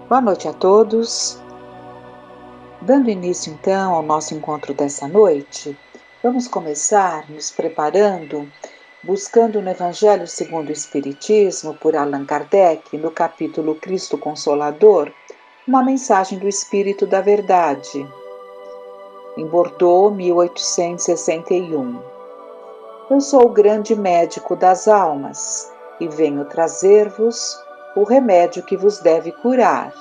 Boa noite a todos. Dando início então ao nosso encontro dessa noite, vamos começar nos preparando, buscando no Evangelho segundo o Espiritismo, por Allan Kardec, no capítulo Cristo Consolador, uma mensagem do Espírito da Verdade, em Bordeaux, 1861. Eu sou o grande médico das almas e venho trazer-vos o remédio que vos deve curar.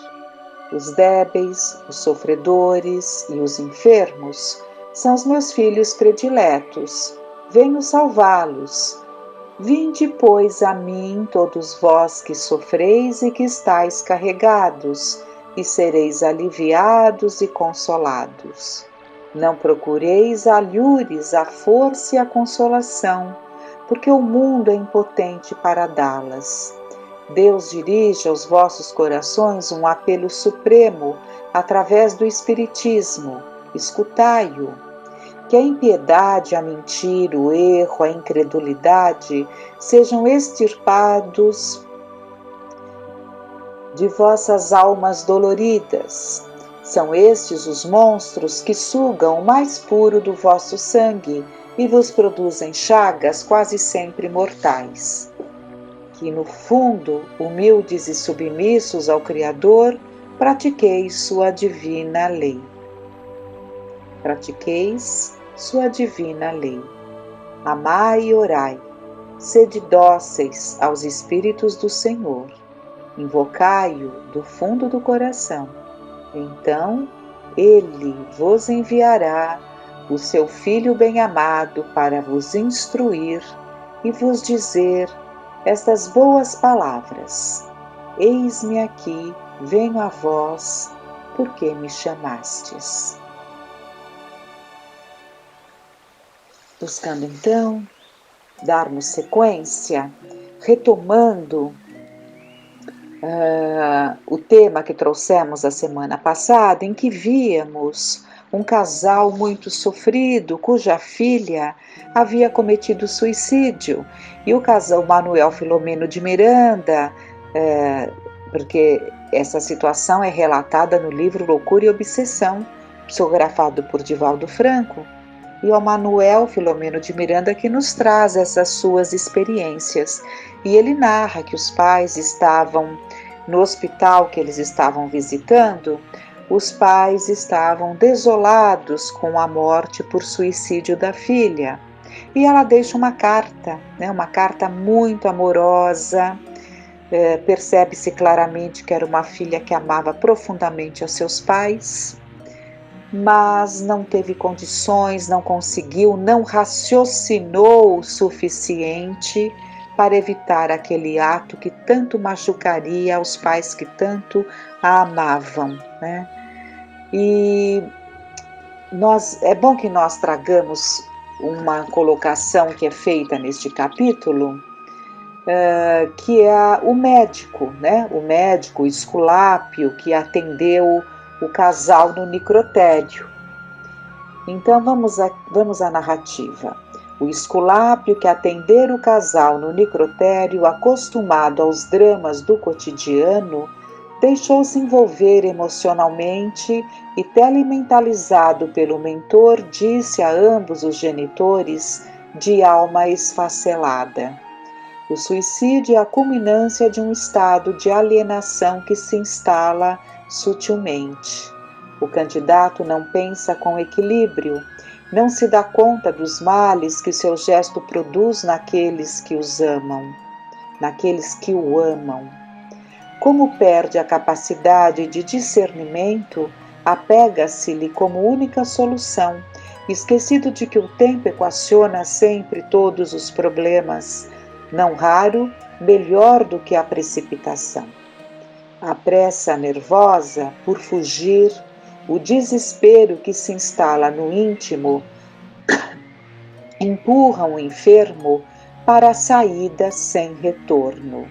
Os débeis, os sofredores e os enfermos são os meus filhos prediletos. Venho salvá-los. Vinde, pois, a mim, todos vós que sofreis e que estáis carregados, e sereis aliviados e consolados. Não procureis alhures a força e a consolação, porque o mundo é impotente para dá-las. Deus dirige aos vossos corações um apelo supremo através do Espiritismo. Escutai-o. Que a impiedade, a mentira, o erro, a incredulidade sejam extirpados de vossas almas doloridas. São estes os monstros que sugam o mais puro do vosso sangue e vos produzem chagas quase sempre mortais. Que no fundo, humildes e submissos ao Criador, pratiqueis sua divina lei. Pratiqueis sua divina lei. Amai e orai, sede dóceis aos Espíritos do Senhor. Invocai-o do fundo do coração. Então, Ele vos enviará o seu Filho bem-amado para vos instruir e vos dizer estas boas palavras: eis-me aqui, venho a vós, porque me chamastes. Buscando então darmos sequência, retomando o tema que trouxemos a semana passada, em que víamos um casal muito sofrido, cuja filha havia cometido suicídio, e o casal Manuel Filomeno de Miranda, porque essa situação é relatada no livro Loucura e Obsessão, psicografado por Divaldo Franco, e o Manuel Filomeno de Miranda que nos traz essas suas experiências. E ele narra que os pais estavam no hospital que eles estavam visitando, os pais estavam desolados com a morte por suicídio da filha. E ela deixa uma carta, uma carta muito amorosa. Percebe-se claramente que era uma filha que amava profundamente os seus pais, mas não teve condições, não conseguiu, não raciocinou o suficiente para evitar aquele ato que tanto machucaria aos pais que tanto a amavam, né? E é bom que nós tragamos uma colocação que é feita neste capítulo, que é o médico, né? O médico Esculápio, que atendeu o casal no necrotério. Então vamos à narrativa. O Esculápio, que atendera o casal no necrotério, acostumado aos dramas do cotidiano, deixou-se envolver emocionalmente e, telementalizado pelo mentor, disse a ambos os genitores, de alma esfacelada: o suicídio é a culminância de um estado de alienação que se instala sutilmente. O candidato não pensa com equilíbrio, não se dá conta dos males que seu gesto produz naqueles que os amam, naqueles que o amam. Como perde a capacidade de discernimento, apega-se-lhe como única solução, esquecido de que o tempo equaciona sempre todos os problemas, não raro, melhor do que a precipitação. A pressa nervosa por fugir, o desespero que se instala no íntimo, empurram o enfermo para a saída sem retorno.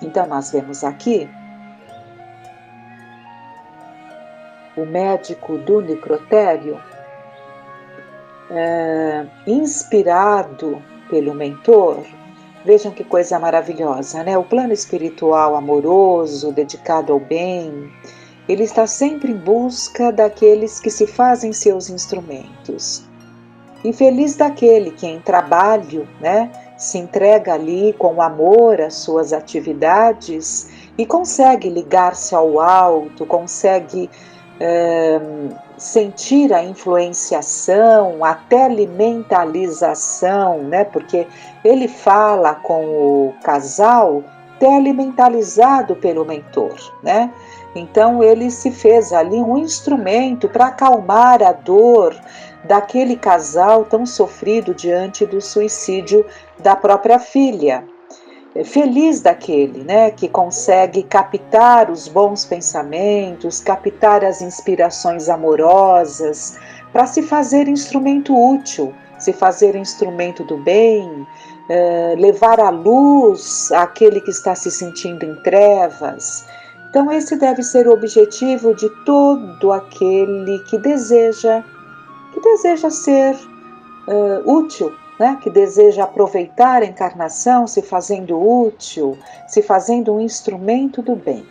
Então nós vemos aqui o médico do necrotério, inspirado pelo mentor, Vejam que coisa maravilhosa, né? O plano espiritual amoroso, dedicado ao bem, ele está sempre em busca daqueles que se fazem seus instrumentos. E feliz daquele que em trabalho, né, se entrega ali com amor às suas atividades e consegue ligar-se ao alto, consegue sentir a influenciação, a telementalização, né? Porque ele fala com o casal telementalizado pelo mentor, né? Então ele se fez ali um instrumento para acalmar a dor daquele casal tão sofrido diante do suicídio da própria filha. Feliz daquele, né, que consegue captar os bons pensamentos, captar as inspirações amorosas, para se fazer instrumento útil, se fazer instrumento do bem, levar à luz aquele que está se sentindo em trevas. Então esse deve ser o objetivo de todo aquele que deseja ser útil, né? Que deseja aproveitar a encarnação se fazendo útil, se fazendo um instrumento do bem.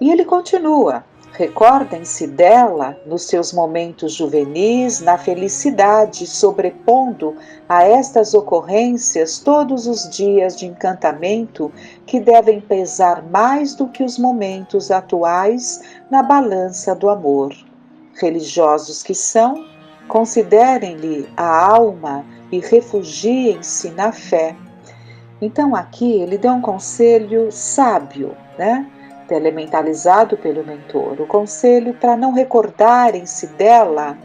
E ele continua: recordem-se dela nos seus momentos juvenis, na felicidade, sobrepondo a estas ocorrências todos os dias de encantamento que devem pesar mais do que os momentos atuais na balança do amor. Religiosos que são, considerem-lhe a alma e refugiem-se na fé. Então aqui ele deu um conselho sábio, né? Telementalizado pelo mentor, o conselho para não recordarem-se dela,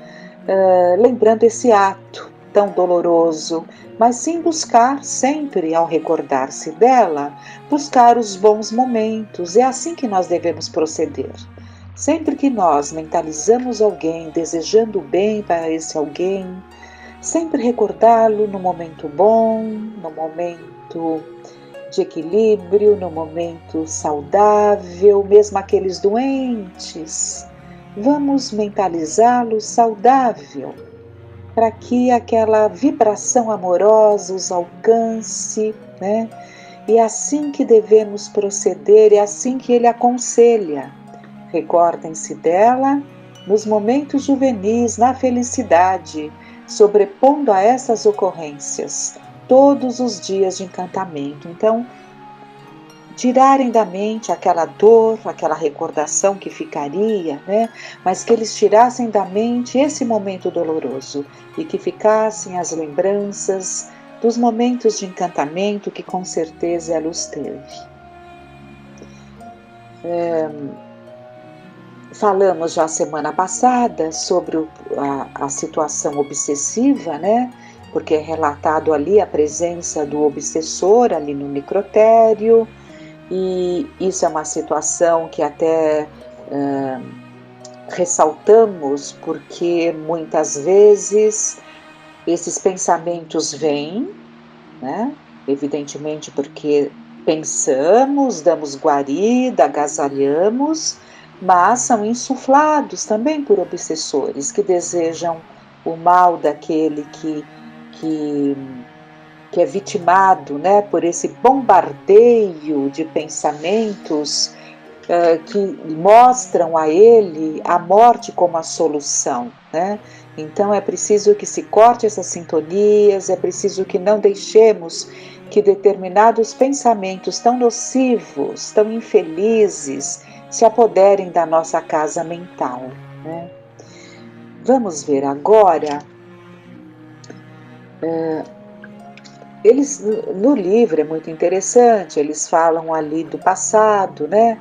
lembrando esse ato tão doloroso, mas sim buscar sempre, ao recordar-se dela, buscar os bons momentos. É assim que nós devemos proceder. Sempre que nós mentalizamos alguém, desejando o bem para esse alguém, sempre recordá-lo no momento bom, no momento de equilíbrio, no momento saudável, mesmo aqueles doentes. Vamos mentalizá-lo saudável, para que aquela vibração amorosa os alcance, né? E é assim que devemos proceder, é assim que ele aconselha. Recordem-se dela nos momentos juvenis, na felicidade, sobrepondo a essas ocorrências todos os dias de encantamento. Então, tirarem da mente aquela dor, aquela recordação que ficaria, né? Mas que eles tirassem da mente esse momento doloroso e que ficassem as lembranças dos momentos de encantamento que com certeza ela os teve. Falamos já semana passada sobre a situação obsessiva, né? Porque é relatado ali a presença do obsessor ali no necrotério, e isso é uma situação que até ressaltamos porque muitas vezes esses pensamentos vêm, né? Evidentemente porque pensamos, damos guarida, agasalhamos, mas são insuflados também por obsessores que desejam o mal daquele que é vitimado, né, por esse bombardeio de pensamentos que mostram a ele a morte como a solução, né? Então é preciso que se corte essas sintonias, é preciso que não deixemos que determinados pensamentos tão nocivos, tão infelizes, se apoderem da nossa casa mental, né? Vamos ver agora. Eles, no livro é muito interessante, eles falam ali do passado, né?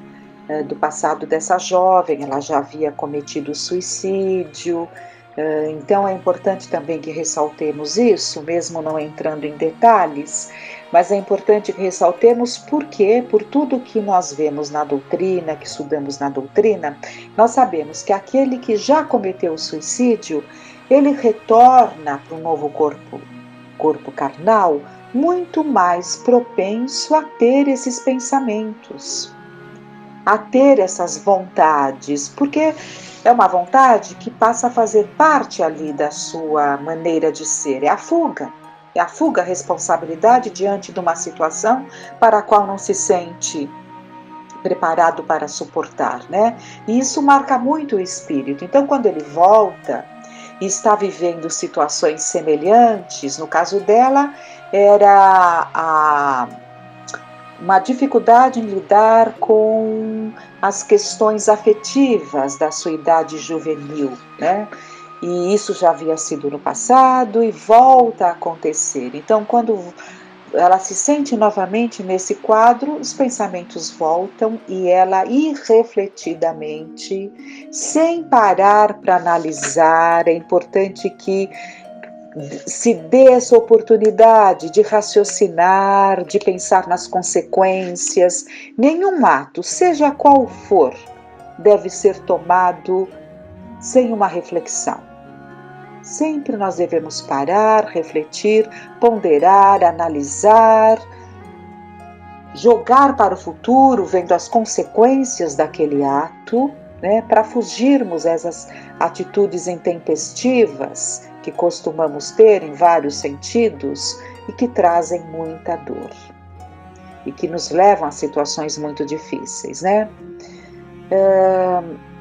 Do passado dessa jovem, ela já havia cometido suicídio, então é importante também que ressaltemos isso, mesmo não entrando em detalhes, mas é importante que ressaltemos porque, por tudo que nós vemos na doutrina, que estudamos na doutrina, nós sabemos que aquele que já cometeu suicídio, ele retorna para um novo corpo carnal, muito mais propenso a ter esses pensamentos, a ter essas vontades, porque é uma vontade que passa a fazer parte ali da sua maneira de ser, é a fuga. a fuga, a responsabilidade diante de uma situação para a qual não se sente preparado para suportar, né? E isso marca muito o espírito. Então, quando ele volta e está vivendo situações semelhantes, no caso dela, era uma dificuldade em lidar com as questões afetivas da sua idade juvenil, né? E isso já havia sido no passado e volta a acontecer. Então, quando ela se sente novamente nesse quadro, os pensamentos voltam e ela irrefletidamente, sem parar para analisar, é importante que se dê essa oportunidade de raciocinar, de pensar nas consequências. Nenhum ato, seja qual for, deve ser tomado sem uma reflexão. Sempre nós devemos parar, refletir, ponderar, analisar, jogar para o futuro, vendo as consequências daquele ato, né, para fugirmos dessas atitudes intempestivas que costumamos ter em vários sentidos e que trazem muita dor e que nos levam a situações muito difíceis, né?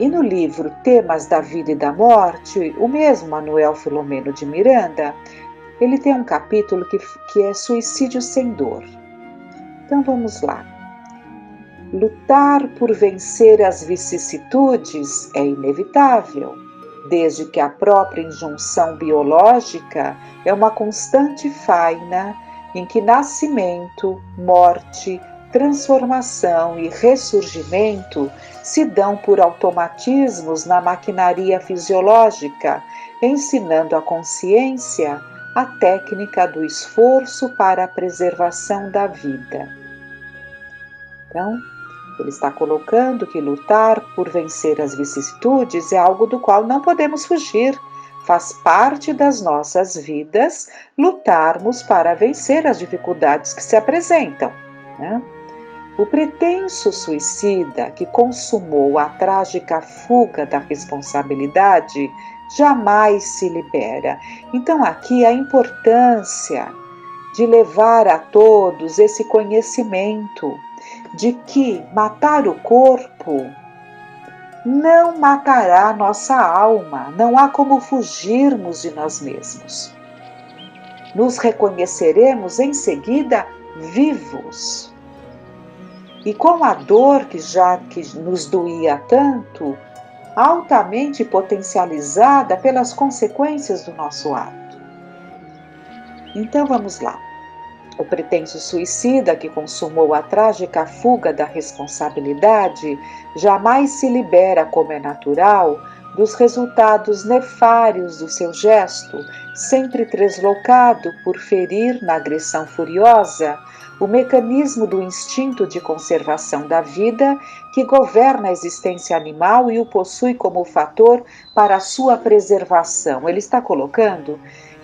E no livro Temas da Vida e da Morte, o mesmo Manuel Filomeno de Miranda, ele tem um capítulo que é Suicídio sem Dor. Então vamos lá. Lutar por vencer as vicissitudes é inevitável, desde que a própria injunção biológica é uma constante faina em que nascimento, morte, transformação e ressurgimento se dão por automatismos na maquinaria fisiológica, ensinando à consciência a técnica do esforço para a preservação da vida. Então, ele está colocando que lutar por vencer as vicissitudes é algo do qual não podemos fugir. Faz parte das nossas vidas lutarmos para vencer as dificuldades que se apresentam, né? O pretenso suicida que consumou a trágica fuga da responsabilidade jamais se libera. Então, aqui a importância de levar a todos esse conhecimento de que matar o corpo não matará nossa alma, não há como fugirmos de nós mesmos. Nos reconheceremos em seguida vivos. E com a dor que nos doía tanto, altamente potencializada pelas consequências do nosso ato. Então vamos lá. O pretenso suicida que consumou a trágica fuga da responsabilidade jamais se libera, como é natural, dos resultados nefários do seu gesto, sempre translocado por ferir na agressão furiosa o mecanismo do instinto de conservação da vida que governa a existência animal e o possui como fator para a sua preservação. Ele está colocando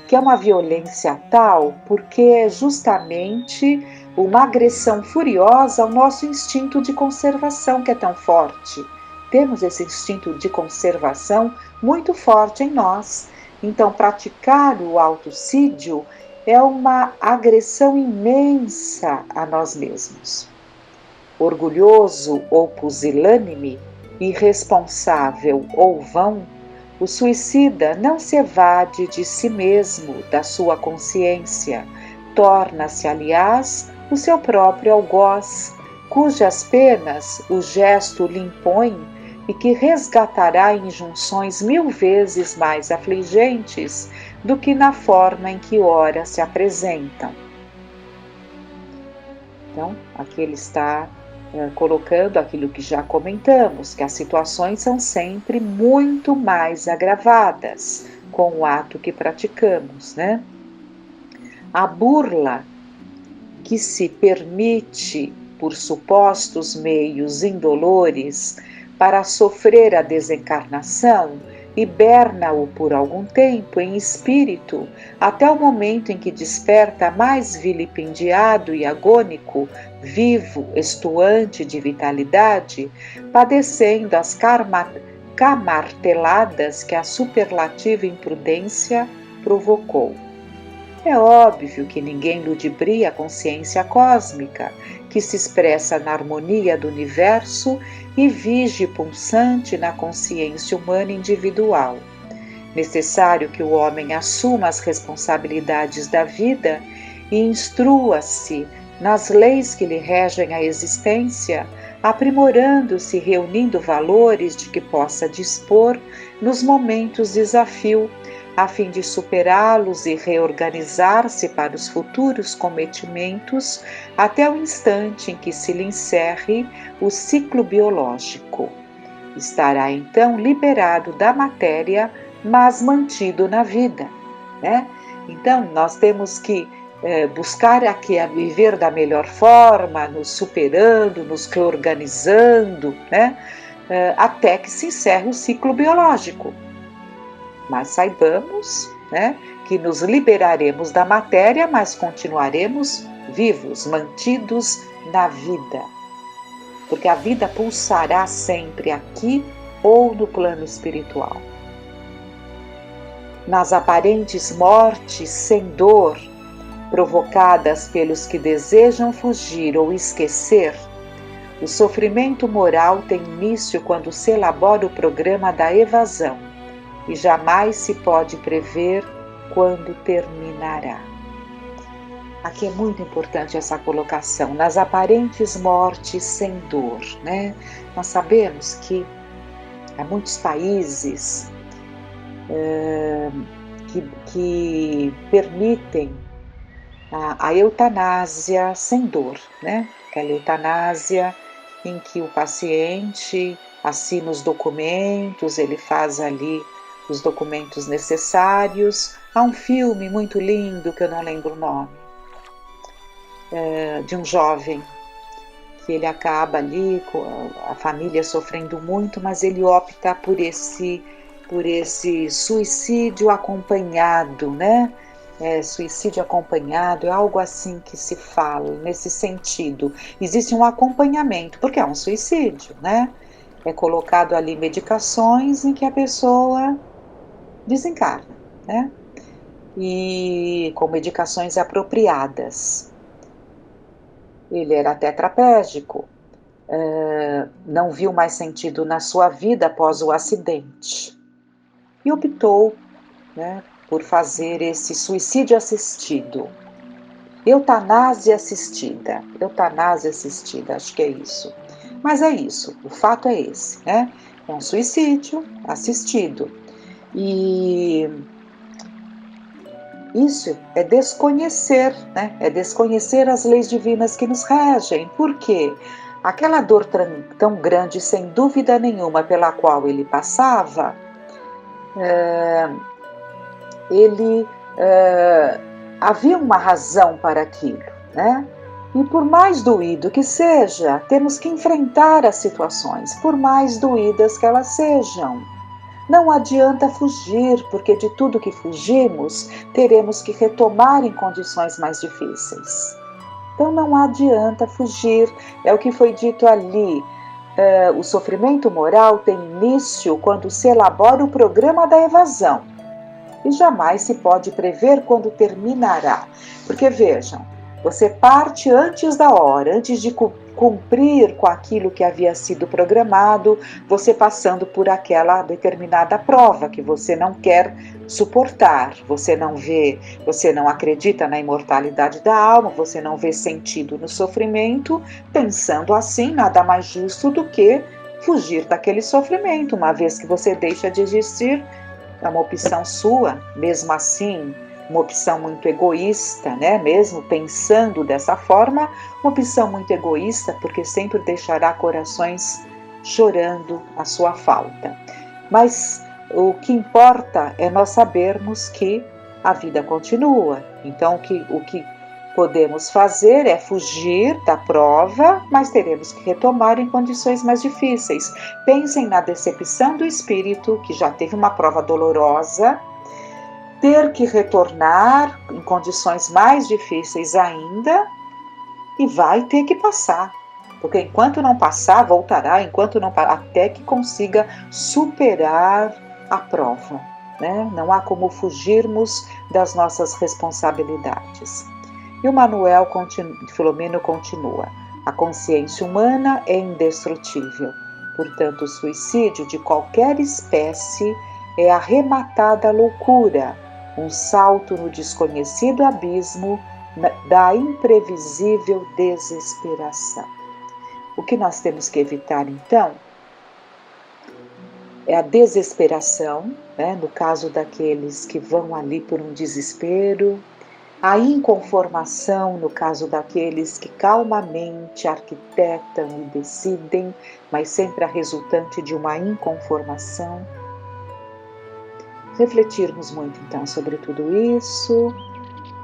que é uma violência tal porque é justamente uma agressão furiosa ao nosso instinto de conservação que é tão forte. Temos esse instinto de conservação muito forte em nós. Então, praticar o autocídio é uma agressão imensa a nós mesmos. Orgulhoso ou pusilânime, irresponsável ou vão, o suicida não se evade de si mesmo, da sua consciência, torna-se, aliás, o seu próprio algoz, cujas penas o gesto lhe impõe e que resgatará injunções 1000 vezes mais afligentes do que na forma em que ora se apresentam. Então, aqui ele está colocando aquilo que já comentamos, que as situações são sempre muito mais agravadas com o ato que praticamos, né? A burla que se permite por supostos meios indolores para sofrer a desencarnação hiberna-o por algum tempo em espírito, até o momento em que desperta mais vilipendiado e agônico, vivo, estuante de vitalidade, padecendo as camarteladas que a superlativa imprudência provocou. É óbvio que ninguém ludibria a consciência cósmica, que se expressa na harmonia do universo e vige pulsante na consciência humana individual. Necessário que o homem assuma as responsabilidades da vida e instrua-se nas leis que lhe regem a existência, aprimorando-se e reunindo valores de que possa dispor nos momentos de desafio, a fim de superá-los e reorganizar-se para os futuros cometimentos até o instante em que se lhe encerre o ciclo biológico. Estará então liberado da matéria, mas mantido na vida, né? Então, nós temos que buscar aqui a viver da melhor forma, nos superando, nos reorganizando, né? Até que se encerre o ciclo biológico. Mas saibamos, né, que nos liberaremos da matéria, mas continuaremos vivos, mantidos na vida. Porque a vida pulsará sempre aqui ou no plano espiritual. Nas aparentes mortes sem dor, provocadas pelos que desejam fugir ou esquecer, o sofrimento moral tem início quando se elabora o programa da evasão e jamais se pode prever quando terminará. Aqui é muito importante essa colocação, nas aparentes mortes sem dor, né? Nós sabemos que há muitos países que permitem a eutanásia sem dor, né? Aquela eutanásia em que o paciente assina os documentos, ele faz ali os documentos necessários. Há um filme muito lindo, que eu não lembro o nome, de um jovem, que ele acaba ali com a família sofrendo muito, mas ele opta por esse suicídio acompanhado, né? Suicídio acompanhado é algo assim que se fala nesse sentido. Existe um acompanhamento, porque é um suicídio, né? É colocado ali medicações em que a pessoa desencarna, né? E com medicações apropriadas. Ele era tetraplégico, não viu mais sentido na sua vida após o acidente e optou, né, por fazer esse suicídio assistido, eutanásia assistida, acho que é isso. Mas é isso, o fato é esse, né? É um suicídio assistido. E isso é desconhecer, né? É desconhecer as leis divinas que nos regem. Por quê? Aquela dor tão grande, sem dúvida nenhuma, pela qual ele passava, havia uma razão para aquilo, né? E por mais doído que seja, temos que enfrentar as situações, por mais doídas que elas sejam. Não adianta fugir, porque de tudo que fugimos, teremos que retomar em condições mais difíceis. Então não adianta fugir, é o que foi dito ali. O sofrimento moral tem início quando se elabora o programa da evasão. E jamais se pode prever quando terminará. Porque vejam, você parte antes da hora, antes de cumprir com aquilo que havia sido programado, você passando por aquela determinada prova que você não quer suportar, você não vê, você não acredita na imortalidade da alma, você não vê sentido no sofrimento, pensando assim, nada mais justo do que fugir daquele sofrimento, uma vez que você deixa de existir. É uma opção sua, mesmo assim, uma opção muito egoísta, né? Mesmo pensando dessa forma, uma opção muito egoísta, porque sempre deixará corações chorando a sua falta. Mas o que importa é nós sabermos que a vida continua. Então, o que podemos fazer é fugir da prova, mas teremos que retomar em condições mais difíceis. Pensem na decepção do espírito, que já teve uma prova dolorosa, ter que retornar em condições mais difíceis ainda, e vai ter que passar. Porque enquanto não passar, voltará, até que consiga superar a prova. né? Não há como fugirmos das nossas responsabilidades. E o Filomeno continua: a consciência humana é indestrutível, portanto, o suicídio de qualquer espécie é arrematada loucura, um salto no desconhecido abismo da imprevisível desesperação. O que nós temos que evitar, então, é a desesperação, né? No caso daqueles que vão ali por um desespero, a inconformação, no caso daqueles que calmamente arquitetam e decidem, mas sempre a resultante de uma inconformação. Refletirmos muito então sobre tudo isso,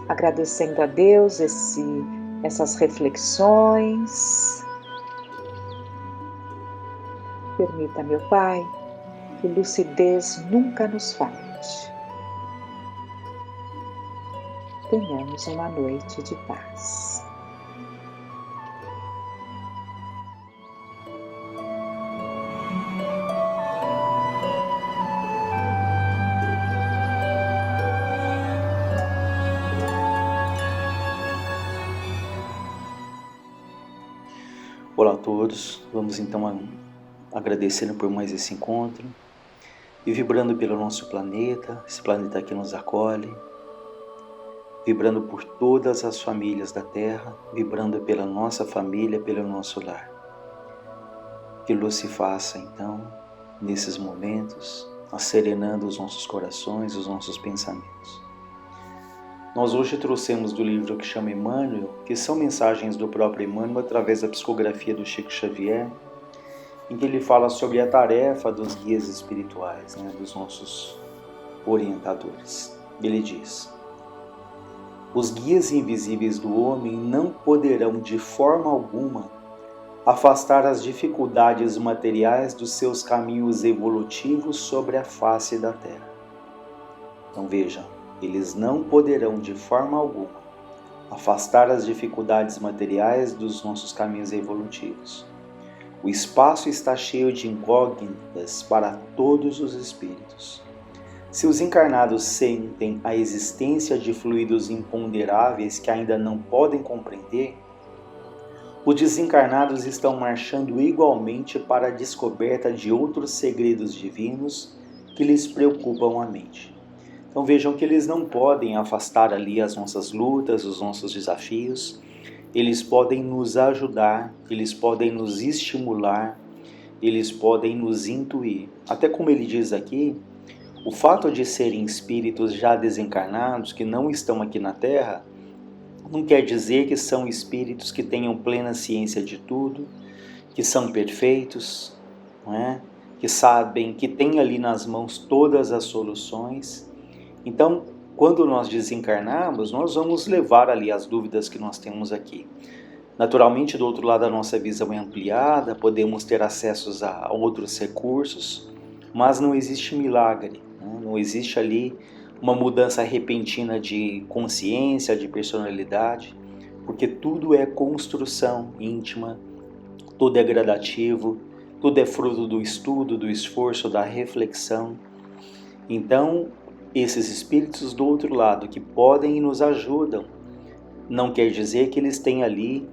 agradecendo a Deus essas reflexões. Permita, meu Pai, que lucidez nunca nos falte. Tenhamos uma noite de paz. Olá a todos, vamos então agradecendo por mais esse encontro e vibrando pelo nosso planeta, esse planeta que nos acolhe, vibrando por todas as famílias da Terra, vibrando pela nossa família, pelo nosso lar. Que luz se faça então, nesses momentos, acerenando os nossos corações, os nossos pensamentos. Nós hoje trouxemos do livro que chama Emmanuel, que são mensagens do próprio Emmanuel através da psicografia do Chico Xavier, em que ele fala sobre a tarefa dos guias espirituais, dos nossos orientadores. Ele diz: os guias invisíveis do homem não poderão de forma alguma afastar as dificuldades materiais dos seus caminhos evolutivos sobre a face da Terra. Então vejam, eles não poderão de forma alguma afastar as dificuldades materiais dos nossos caminhos evolutivos. O espaço está cheio de incógnitas para todos os espíritos. Se os encarnados sentem a existência de fluidos imponderáveis que ainda não podem compreender, os desencarnados estão marchando igualmente para a descoberta de outros segredos divinos que lhes preocupam a mente. Então vejam que eles não podem afastar ali as nossas lutas, os nossos desafios. Eles podem nos ajudar, eles podem nos estimular, eles podem nos intuir. Até como ele diz aqui, o fato de serem espíritos já desencarnados, que não estão aqui na Terra, não quer dizer que são espíritos que tenham plena ciência de tudo, que são perfeitos, não é? Que sabem, que têm ali nas mãos todas as soluções. Então, quando nós desencarnarmos, nós vamos levar ali as dúvidas que nós temos aqui. Naturalmente, do outro lado, a nossa visão é ampliada, podemos ter acesso a outros recursos, mas não existe milagre, não existe ali uma mudança repentina de consciência, de personalidade, porque tudo é construção íntima, tudo é gradativo, tudo é fruto do estudo, do esforço, da reflexão. Então, esses espíritos do outro lado que podem e nos ajudam, não quer dizer que eles têm ali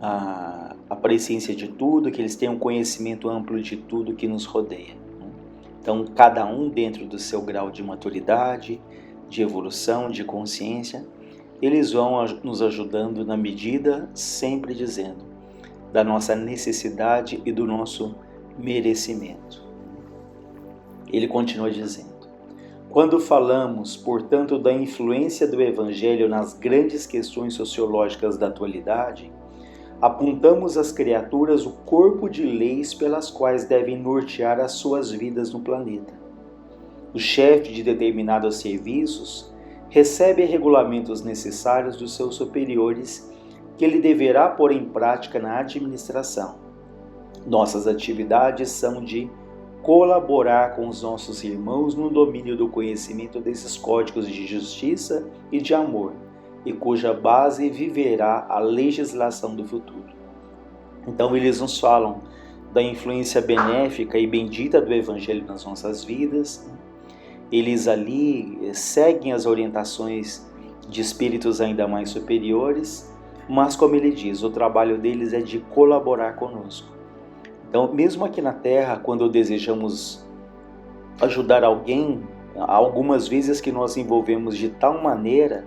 a presciência de tudo, que eles têm um conhecimento amplo de tudo que nos rodeia. Então, cada um dentro do seu grau de maturidade, de evolução, de consciência, eles vão nos ajudando na medida, sempre dizendo, da nossa necessidade e do nosso merecimento. Ele continua dizendo: quando falamos, portanto, da influência do Evangelho nas grandes questões sociológicas da atualidade, apontamos às criaturas o corpo de leis pelas quais devem nortear as suas vidas no planeta. O chefe de determinados serviços recebe regulamentos necessários dos seus superiores que ele deverá pôr em prática na administração. Nossas atividades são de colaborar com os nossos irmãos no domínio do conhecimento desses códigos de justiça e de amor, e cuja base viverá a legislação do futuro. Então eles nos falam da influência benéfica e bendita do Evangelho nas nossas vidas, eles ali seguem as orientações de espíritos ainda mais superiores, mas como ele diz, o trabalho deles é de colaborar conosco. Então, mesmo aqui na Terra, quando desejamos ajudar alguém, algumas vezes que nós envolvemos de tal maneira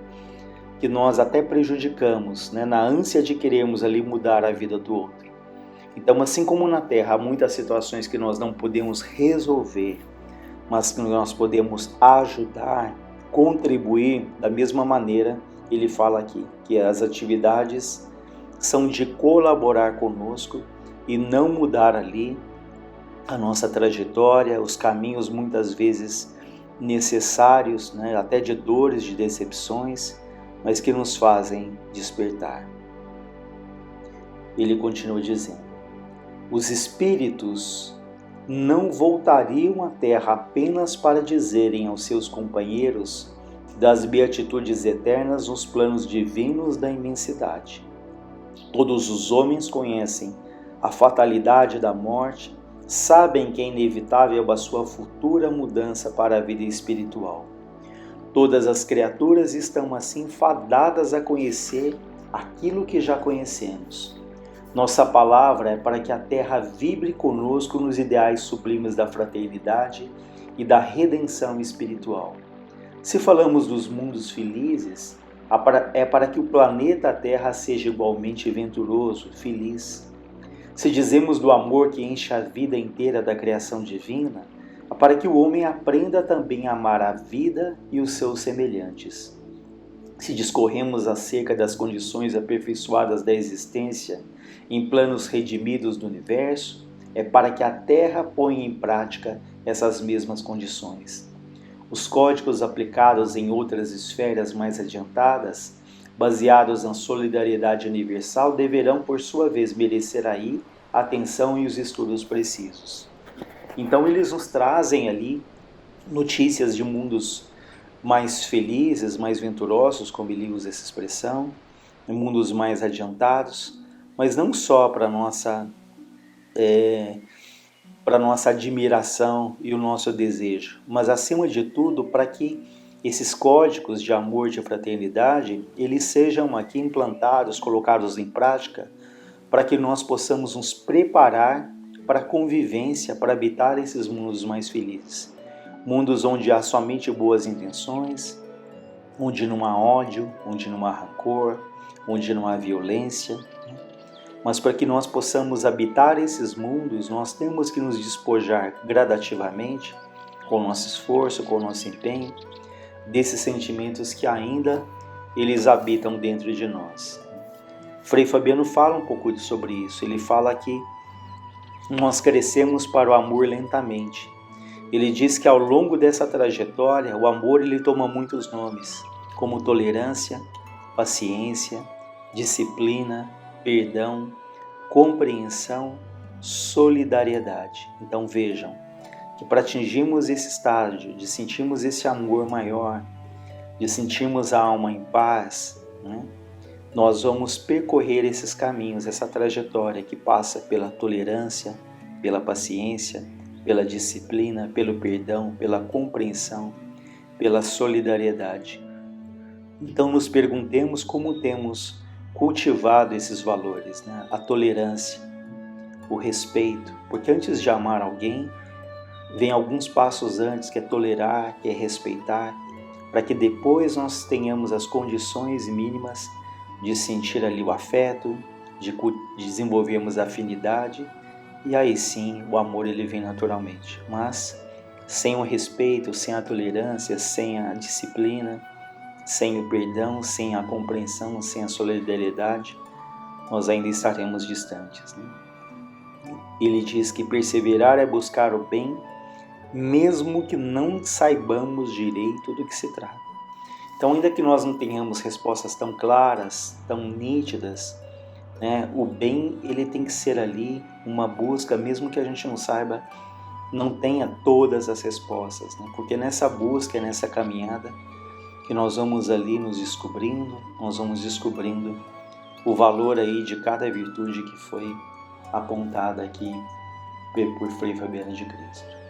que nós até prejudicamos, né, na ânsia de querermos ali mudar a vida do outro. Então, assim como na Terra há muitas situações que nós não podemos resolver, mas que nós podemos ajudar, contribuir, da mesma maneira ele fala aqui, que as atividades são de colaborar conosco e não mudar ali a nossa trajetória, os caminhos muitas vezes necessários, né, até de dores, de decepções, mas que nos fazem despertar. Ele continua dizendo: os espíritos não voltariam à Terra apenas para dizerem aos seus companheiros das beatitudes eternas nos planos divinos da imensidade. Todos os homens conhecem a fatalidade da morte, sabem que é inevitável a sua futura mudança para a vida espiritual. Todas as criaturas estão assim fadadas a conhecer aquilo que já conhecemos. Nossa palavra é para que a Terra vibre conosco nos ideais sublimes da fraternidade e da redenção espiritual. Se falamos dos mundos felizes, é para que o planeta Terra seja igualmente venturoso, feliz. Se dizemos do amor que enche a vida inteira da criação divina, é para que o homem aprenda também a amar a vida e os seus semelhantes. Se discorremos acerca das condições aperfeiçoadas da existência em planos redimidos do universo, é para que a Terra ponha em prática essas mesmas condições. Os códigos aplicados em outras esferas mais adiantadas, baseados na solidariedade universal, deverão, por sua vez, merecer aí a atenção e os estudos precisos. Então, eles nos trazem ali notícias de mundos mais felizes, mais venturosos, como ele usa essa expressão, mundos mais adiantados, mas não só para nossa admiração e o nosso desejo, mas acima de tudo para que esses códigos de amor e de fraternidade, eles sejam aqui implantados, colocados em prática, para que nós possamos nos preparar para a convivência, para habitar esses mundos mais felizes. Mundos onde há somente boas intenções, onde não há ódio, onde não há rancor, onde não há violência. Mas para que nós possamos habitar esses mundos, nós temos que nos despojar gradativamente, com o nosso esforço, com o nosso empenho, desses sentimentos que ainda eles habitam dentro de nós. Frei Fabiano fala um pouco sobre isso. Ele fala que nós crescemos para o amor lentamente. Ele diz que ao longo dessa trajetória, o amor ele toma muitos nomes, como tolerância, paciência, disciplina, perdão, compreensão, solidariedade. Então vejam, que para atingirmos esse estágio, de sentirmos esse amor maior, de sentirmos a alma em paz, né, nós vamos percorrer esses caminhos, essa trajetória que passa pela tolerância, pela paciência, pela disciplina, pelo perdão, pela compreensão, pela solidariedade. Então nos perguntemos como temos cultivado esses valores, né? A tolerância, o respeito, porque antes de amar alguém, vem alguns passos antes, que é tolerar, que é respeitar, para que depois nós tenhamos as condições mínimas de sentir ali o afeto, de desenvolvermos a afinidade, e aí sim o amor ele vem naturalmente. Mas sem o respeito, sem a tolerância, sem a disciplina, sem o perdão, sem a compreensão, sem a solidariedade, nós ainda estaremos distantes, né? Ele diz que perseverar é buscar o bem, mesmo que não saibamos direito do que se trata. Então, ainda que nós não tenhamos respostas tão claras, tão nítidas, né, o bem ele tem que ser ali uma busca, mesmo que a gente não saiba, não tenha todas as respostas, né? Porque nessa busca, nessa caminhada, que nós vamos ali nos descobrindo, nós vamos descobrindo o valor aí de cada virtude que foi apontada aqui por Frei Fabiano de Cristo.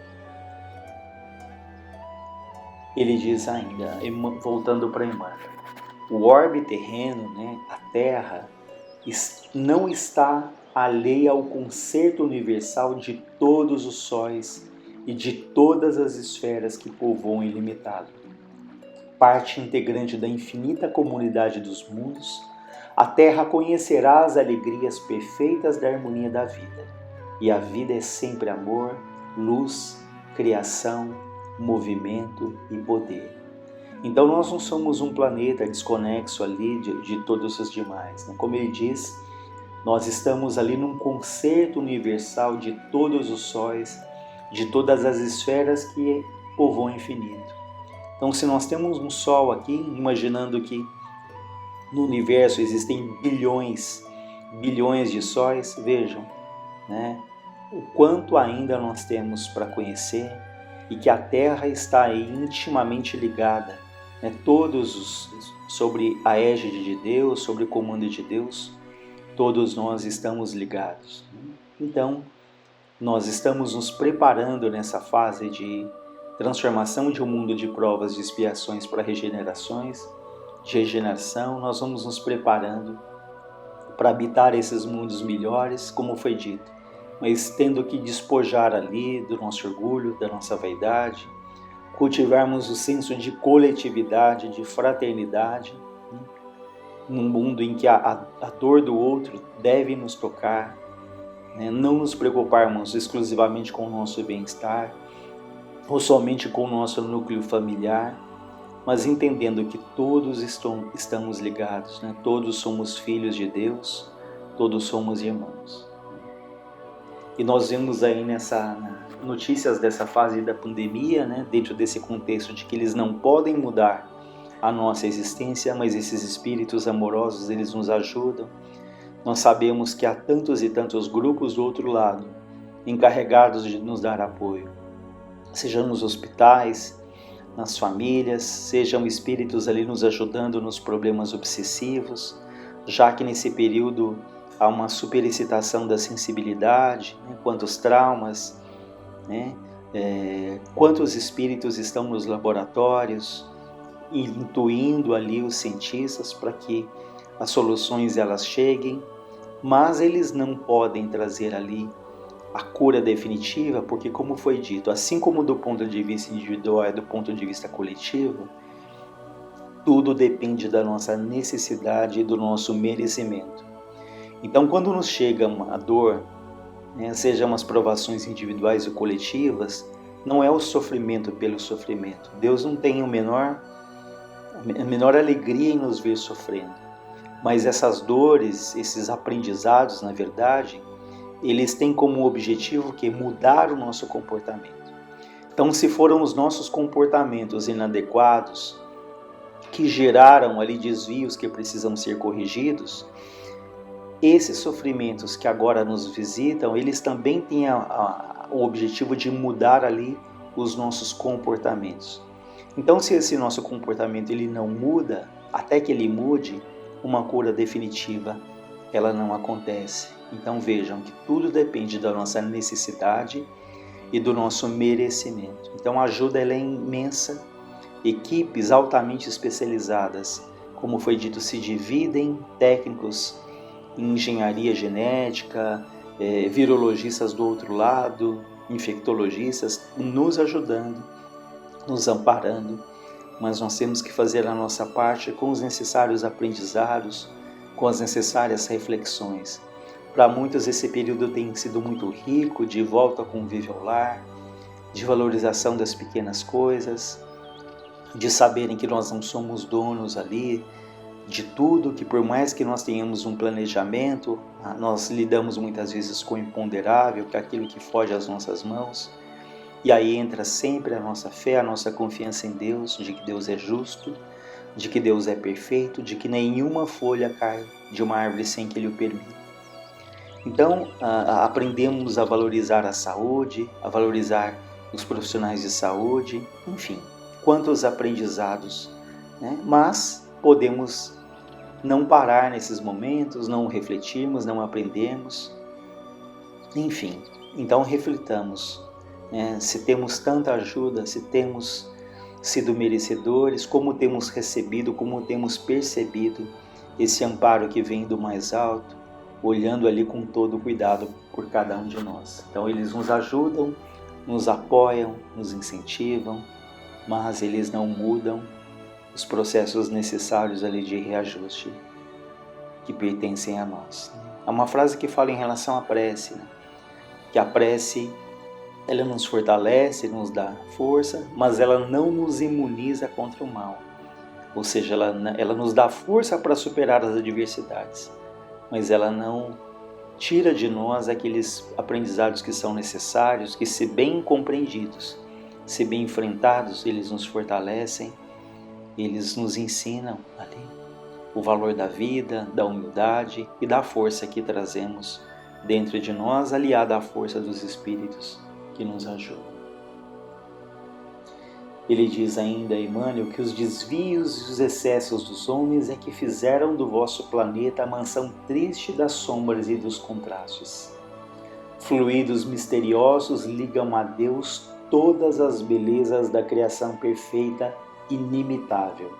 ele diz ainda, voltando para Emmanuel, o orbe terreno, né, a Terra, não está alheia ao concerto universal de todos os sóis e de todas as esferas que povoam o ilimitado. Parte integrante da infinita comunidade dos mundos, a Terra conhecerá as alegrias perfeitas da harmonia da vida. E a vida é sempre amor, luz, criação, movimento e poder. Então nós não somos um planeta desconexo ali de todos os demais. Né? Como ele diz, nós estamos ali num concerto universal de todos os sóis, de todas as esferas que povoam o infinito. Então se nós temos um Sol aqui, imaginando que no universo existem bilhões de sóis, vejam, né, o quanto ainda nós temos para conhecer e que a Terra está aí intimamente ligada, né, todos sobre a égide de Deus, sobre o comando de Deus, todos nós estamos ligados. Então, nós estamos nos preparando nessa fase de transformação de um mundo de provas e expiações para regenerações, de regeneração, nós vamos nos preparando para habitar esses mundos melhores, como foi dito, mas tendo que despojar ali do nosso orgulho, da nossa vaidade, cultivarmos o senso de coletividade, de fraternidade, num mundo em que a dor do outro deve nos tocar, né? Não nos preocuparmos exclusivamente com o nosso bem-estar, ou somente com o nosso núcleo familiar, mas entendendo que todos estamos ligados, né? Todos somos filhos de Deus, todos somos irmãos. E nós vemos aí notícias dessa fase da pandemia, né? Dentro desse contexto de que eles não podem mudar a nossa existência, mas esses espíritos amorosos, eles nos ajudam. Nós sabemos que há tantos e tantos grupos do outro lado, encarregados de nos dar apoio, seja nos hospitais, nas famílias, sejam espíritos ali nos ajudando nos problemas obsessivos, já que nesse período há uma superexcitação da sensibilidade, né? Quantos traumas, né? Quantos espíritos estão nos laboratórios, intuindo ali os cientistas para que as soluções elas cheguem, mas eles não podem trazer ali a cura definitiva, porque como foi dito, assim como do ponto de vista individual e do ponto de vista coletivo, tudo depende da nossa necessidade e do nosso merecimento. Então quando nos chega uma dor, né, sejam as provações individuais ou coletivas, não é o sofrimento pelo sofrimento. Deus não tem a menor alegria em nos ver sofrendo, mas essas dores, esses aprendizados, na verdade, eles têm como objetivo que mudar o nosso comportamento. Então, se foram os nossos comportamentos inadequados que geraram ali desvios que precisam ser corrigidos, esses sofrimentos que agora nos visitam, eles também têm o objetivo de mudar ali os nossos comportamentos. Então, se esse nosso comportamento ele não muda, até que ele mude, uma cura definitiva ela não acontece. Então vejam que tudo depende da nossa necessidade e do nosso merecimento. Então a ajuda ela é imensa, equipes altamente especializadas, como foi dito, se dividem, técnicos em engenharia genética, virologistas do outro lado, infectologistas, nos ajudando, nos amparando, mas nós temos que fazer a nossa parte com os necessários aprendizados, com as necessárias reflexões. Para muitos esse período tem sido muito rico, de volta ao convívio ao lar, de valorização das pequenas coisas, de saberem que nós não somos donos ali de tudo, que por mais que nós tenhamos um planejamento, nós lidamos muitas vezes com o imponderável, que é aquilo que foge às nossas mãos. E aí entra sempre a nossa fé, a nossa confiança em Deus, de que Deus é justo, de que Deus é perfeito, de que nenhuma folha cai de uma árvore sem que Ele o permita. Então, aprendemos a valorizar a saúde, a valorizar os profissionais de saúde, enfim, quantos aprendizados, né? Mas podemos não parar nesses momentos, não refletirmos, não aprendermos, enfim. Então reflitamos, né? Se temos tanta ajuda, se temos sido merecedores, como temos recebido, como temos percebido esse amparo que vem do mais alto, olhando ali com todo cuidado por cada um de nós. Então eles nos ajudam, nos apoiam, nos incentivam, mas eles não mudam os processos necessários ali de reajuste que pertencem a nós. Há uma frase que fala em relação à prece, né? Que a prece, ela nos fortalece, nos dá força, mas ela não nos imuniza contra o mal. Ou seja, ela nos dá força para superar as adversidades, mas ela não tira de nós aqueles aprendizados que são necessários, que, se bem compreendidos, se bem enfrentados, eles nos fortalecem, eles nos ensinam ali o valor da vida, da humildade e da força que trazemos dentro de nós, aliada à força dos Espíritos que nos ajudam. Ele diz ainda, Emmanuel, que os desvios e os excessos dos homens é que fizeram do vosso planeta a mansão triste das sombras e dos contrastes. Fluidos misteriosos ligam a Deus todas as belezas da criação perfeita, inimitável.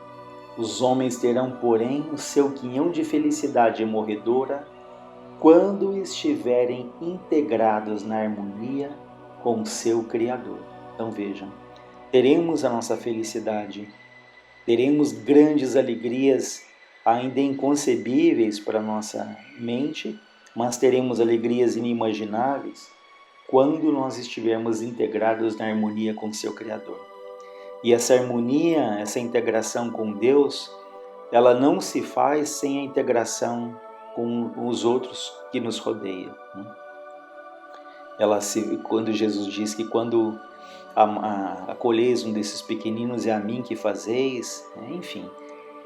Os homens terão, porém, o seu quinhão de felicidade morredora quando estiverem integrados na harmonia com o seu Criador. Então vejam, teremos a nossa felicidade, teremos grandes alegrias ainda inconcebíveis para a nossa mente, mas teremos alegrias inimagináveis quando nós estivermos integrados na harmonia com o seu Criador. E essa harmonia, essa integração com Deus, ela não se faz sem a integração com os outros que nos rodeiam. Quando Jesus diz que quando acolheis um desses pequeninos é a mim que fazeis, enfim,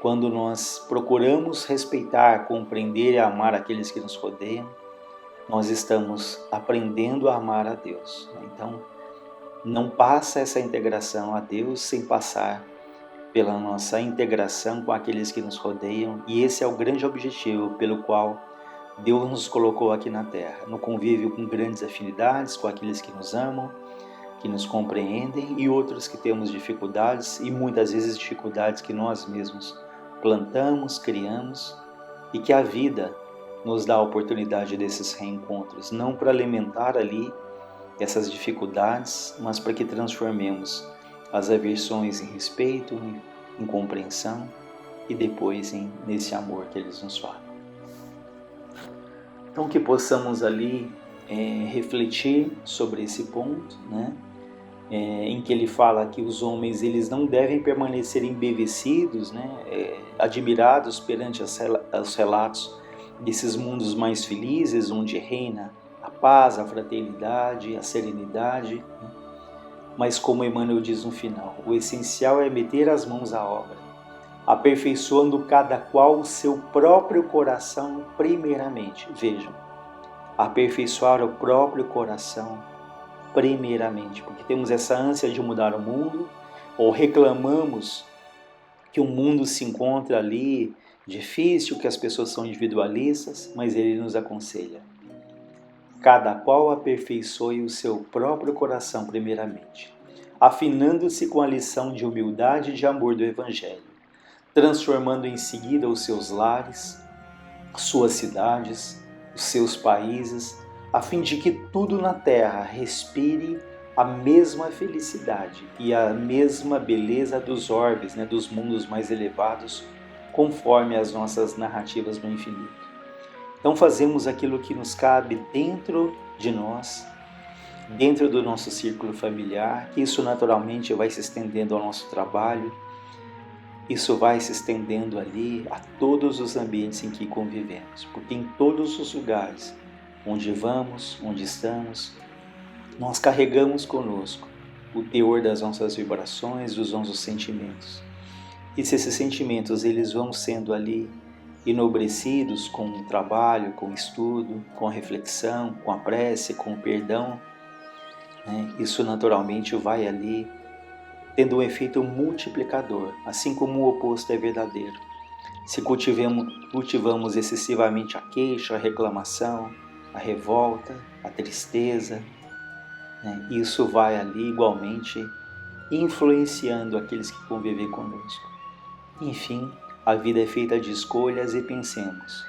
quando nós procuramos respeitar, compreender e amar aqueles que nos rodeiam, nós estamos aprendendo a amar a Deus. Então, não passa essa integração a Deus sem passar pela nossa integração com aqueles que nos rodeiam, e esse é o grande objetivo pelo qual Deus nos colocou aqui na Terra, no convívio com grandes afinidades, com aqueles que nos amam, que nos compreendem, e outros que temos dificuldades, e muitas vezes dificuldades que nós mesmos plantamos, criamos, e que a vida nos dá a oportunidade desses reencontros, não para alimentar ali essas dificuldades, mas para que transformemos as aversões em respeito, em compreensão e depois nesse amor que eles nos falam. Então que possamos ali refletir sobre esse ponto, né? Em que ele fala que os homens eles não devem permanecer embevecidos, né? Admirados perante os relatos desses mundos mais felizes, onde reina a paz, a fraternidade, a serenidade. Mas como Emmanuel diz no final, o essencial é meter as mãos à obra, aperfeiçoando cada qual o seu próprio coração primeiramente. Vejam, aperfeiçoar o próprio coração primeiramente, porque temos essa ânsia de mudar o mundo, ou reclamamos que o mundo se encontra ali difícil, que as pessoas são individualistas, mas ele nos aconselha: cada qual aperfeiçoe o seu próprio coração primeiramente, afinando-se com a lição de humildade e de amor do Evangelho, transformando em seguida os seus lares, suas cidades, os seus países, a fim de que tudo na terra respire a mesma felicidade e a mesma beleza dos orbes, dos mundos mais elevados, conforme as nossas narrativas no infinito. Então fazemos aquilo que nos cabe dentro de nós, dentro do nosso círculo familiar, que isso naturalmente vai se estendendo ao nosso trabalho, isso vai se estendendo ali a todos os ambientes em que convivemos, porque em todos os lugares onde vamos, onde estamos, nós carregamos conosco o teor das nossas vibrações, dos nossos sentimentos. E se esses sentimentos eles vão sendo ali enobrecidos com o trabalho, com o estudo, com a reflexão, com a prece, com o perdão, isso naturalmente vai ali tendo um efeito multiplicador, assim como o oposto é verdadeiro. Se cultivamos excessivamente a queixa, a reclamação, a revolta, a tristeza, isso vai ali igualmente influenciando aqueles que convivem conosco. Enfim, a vida é feita de escolhas e pensemos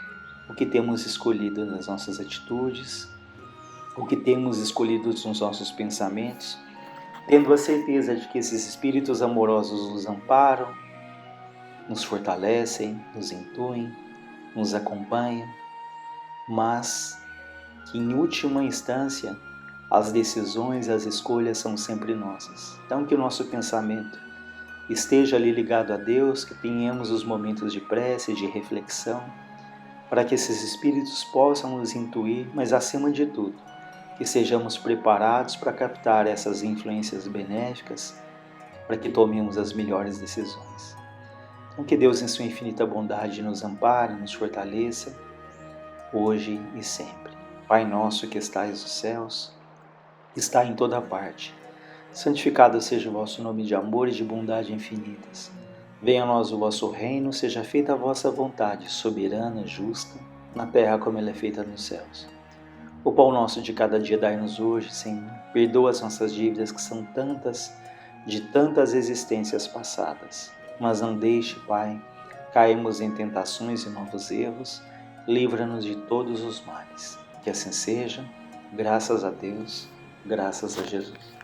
o que temos escolhido nas nossas atitudes, o que temos escolhido nos nossos pensamentos, tendo a certeza de que esses espíritos amorosos nos amparam, nos fortalecem, nos intuem, nos acompanham, mas que em última instância as decisões e as escolhas são sempre nossas. Então que o nosso pensamento esteja ali ligado a Deus, que tenhamos os momentos de prece, de reflexão, para que esses espíritos possam nos intuir, mas acima de tudo, que sejamos preparados para captar essas influências benéficas, para que tomemos as melhores decisões. Então que Deus em sua infinita bondade nos ampare, nos fortaleça, hoje e sempre. Pai nosso que estais nos céus, que está em toda parte, santificado seja o vosso nome de amor e de bondade infinitas. Venha a nós o vosso reino, seja feita a vossa vontade, soberana, justa, na terra como ela é feita nos céus. O pão nosso de cada dia dai-nos hoje, Senhor. Perdoa as nossas dívidas, que são tantas, de tantas existências passadas. Mas não deixe, Pai, cairmos em tentações e novos erros. Livra-nos de todos os males. Que assim seja, graças a Deus, graças a Jesus.